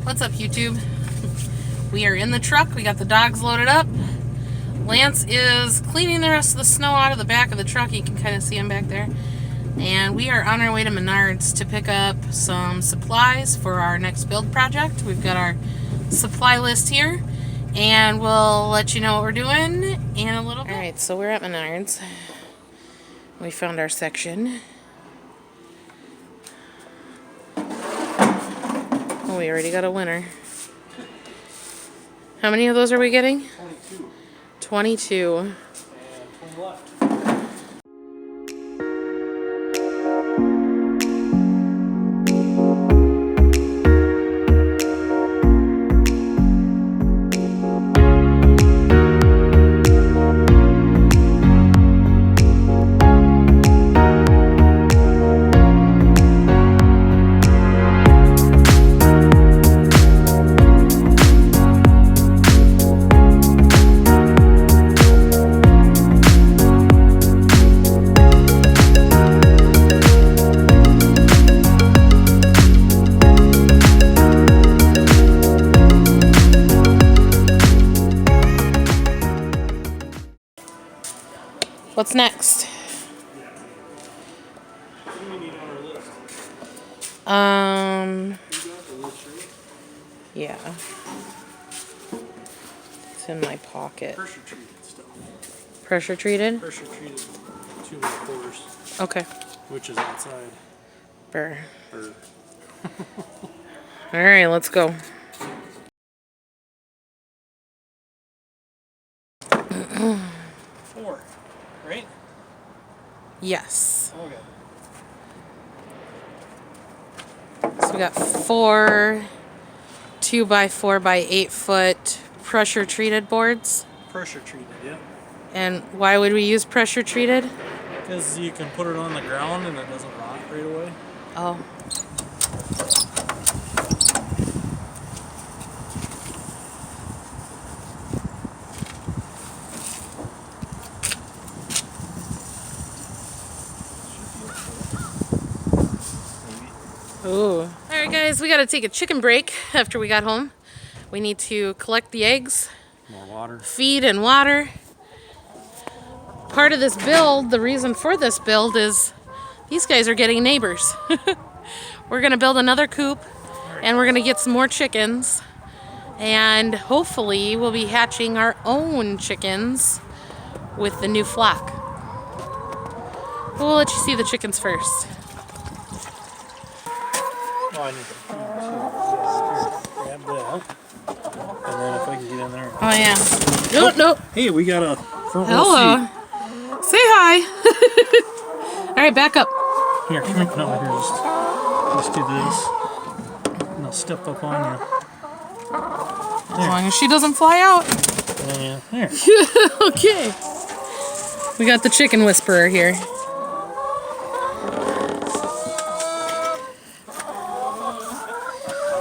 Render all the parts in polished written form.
What's up, YouTube? We are in the truck. We got the dogs loaded up. Lance is cleaning the rest of the snow out of the back of the truck. You can kind of see him back there. And we are on our way to Menards to pick up some supplies for our next build project. We've got our supply list here, and we'll let you know what we're doing in a little bit. All right, so we're at Menards. We found our section. Oh, we already got a winner. How many of those are we getting? 22. 22. And 20 left. What's next? What do we need on our list? You got the list, right? Yeah. It's in my pocket. Pressure treated stuff. Pressure treated? Pressure treated 2x4s, Okay. which is outside. Burr. Or All right, let's go. four, right? Yes. Okay. So we got 4 2x4x8 foot pressure treated boards. Pressure treated, yeah. And why would we use pressure treated? Because you can put it on the ground and it doesn't rot right away. Oh. Ooh. Alright guys, we gotta take a chicken break after we got home. We need to collect the eggs, More water. feed and water. Part of this build, the reason for this build is these guys are getting neighbors. We're gonna build another coop and we're gonna get some more chickens. And hopefully we'll be hatching our own chickens with the new flock. We'll let you see the chickens first. Oh, I need to grab that. And then if I can get in there. Oh yeah. Nope, nope. Hey, we got a front row Hello. seat. Say hi. All right, back up. Here, come here. No, here, just do this. And I'll step up on you. As long as she doesn't fly out. Yeah, there. Okay. We got the chicken whisperer here.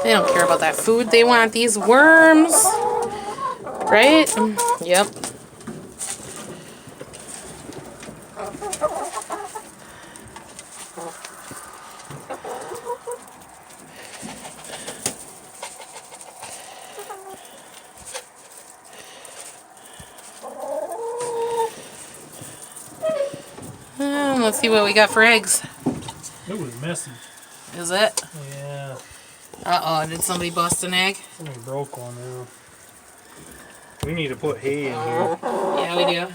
They don't care about that food. They want these worms. Right? Yep. Let's see what we got for eggs. It was messy. Is it? Yeah. Uh-oh, did somebody bust an egg? Somebody broke one now. We need to put hay in here. Yeah, we do.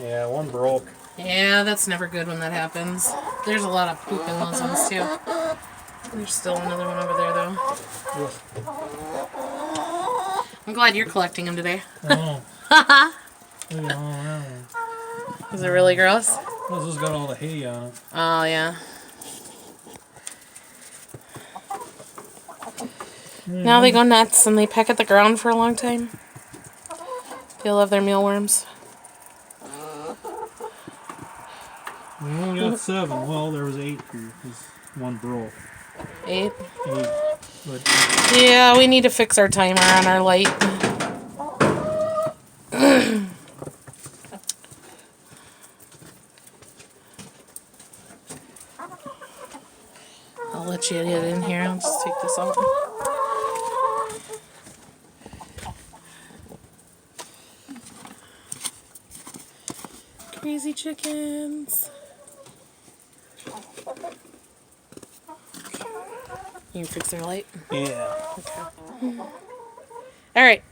Yeah, one broke. Yeah, that's never good when that happens. There's a lot of poop in those ones, too. There's still another one over there, though. Yeah. I'm glad you're collecting them today. Oh. Look at all around. Is it really gross? Well, this has got all the hay on it. Oh, yeah. Now they go nuts and they peck at the ground for a long time. They love their mealworms. We only got 7. Well, there was 8 here because one broke. 8? 8. But Yeah, we need to fix our timer on our light. I'll let you get in here. I'll just take this out. Crazy chickens. You can fix their light? Yeah. Okay. All right.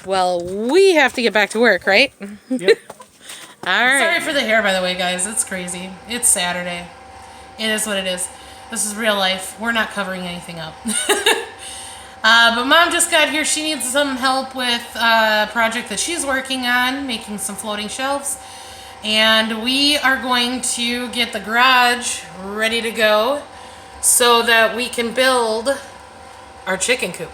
Well, we have to get back to work, right? Yep. All right. Sorry for the hair, by the way, guys. It's crazy. It's Saturday. It is what it is. This is real life. We're not covering anything up. But Mom just got here. She needs some help with a project that she's working on, making some floating shelves. And we are going to get the garage ready to go so that we can build our chicken coop.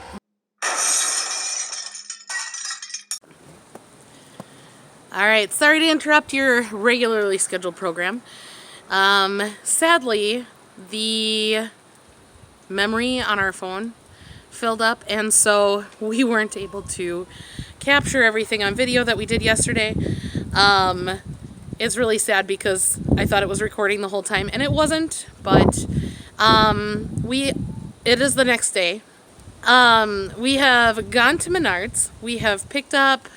All right, sorry to interrupt your regularly scheduled program. Sadly, the memory on our phone filled up, and so we weren't able to capture everything on video that we did yesterday. It's really sad because I thought it was recording the whole time, and it wasn't, but it is the next day. We have gone to Menards. We have picked up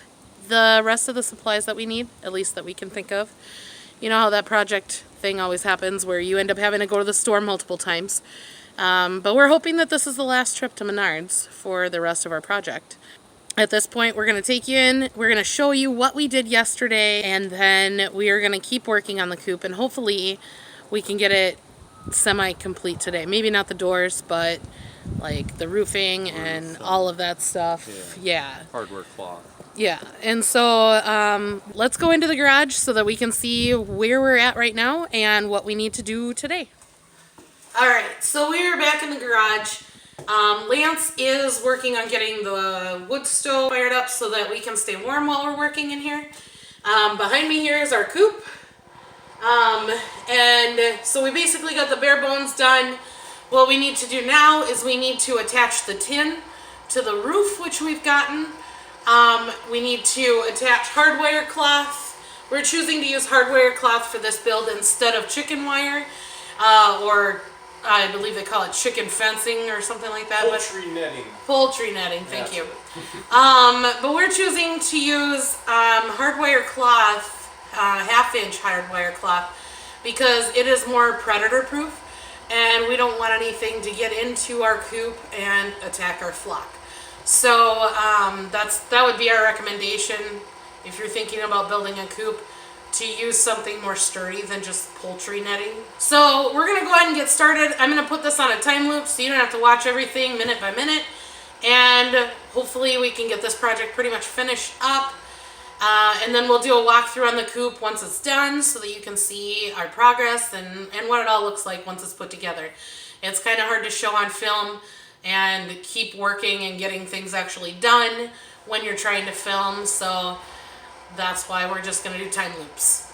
the rest of the supplies that we need, at least that we can think of. You know how that project thing always happens where you end up having to go to the store multiple times. But we're hoping that this is the last trip to Menards for the rest of our project. At this point, we're going to take you in, we're going to show you what we did yesterday, and then we are going to keep working on the coop, and hopefully we can get it semi-complete today. Maybe not the doors, but like the roofing and all of that stuff. Yeah. Hardware cloth. Yeah, and so let's go into the garage so that we can see where we're at right now and what we need to do today. All right, so we are back in the garage. Lance is working on getting the wood stove fired up so that we can stay warm while we're working in here. Behind me here is our coop. And so we basically got the bare bones done. What we need to do now is we need to attach the tin to the roof, which we've gotten. We need to attach hardwire cloth. We're choosing to use hardwire cloth for this build instead of chicken wire, or I believe they call it chicken fencing or something like that. Poultry netting. Poultry netting, thank you. But we're choosing to use hardwire cloth, half-inch hardwire cloth, because it is more predator-proof, and we don't want anything to get into our coop and attack our flock. So that would be our recommendation if you're thinking about building a coop, to use something more sturdy than just poultry netting. So we're gonna go ahead and get started. I'm gonna put this on a time loop so you don't have to watch everything minute by minute, and hopefully we can get this project pretty much finished up. And then we'll do a walkthrough on the coop once it's done so that you can see our progress and what it all looks like once it's put together. It's kind of hard to show on film and keep working and getting things actually done when you're trying to film, so that's why we're just going to do time loops.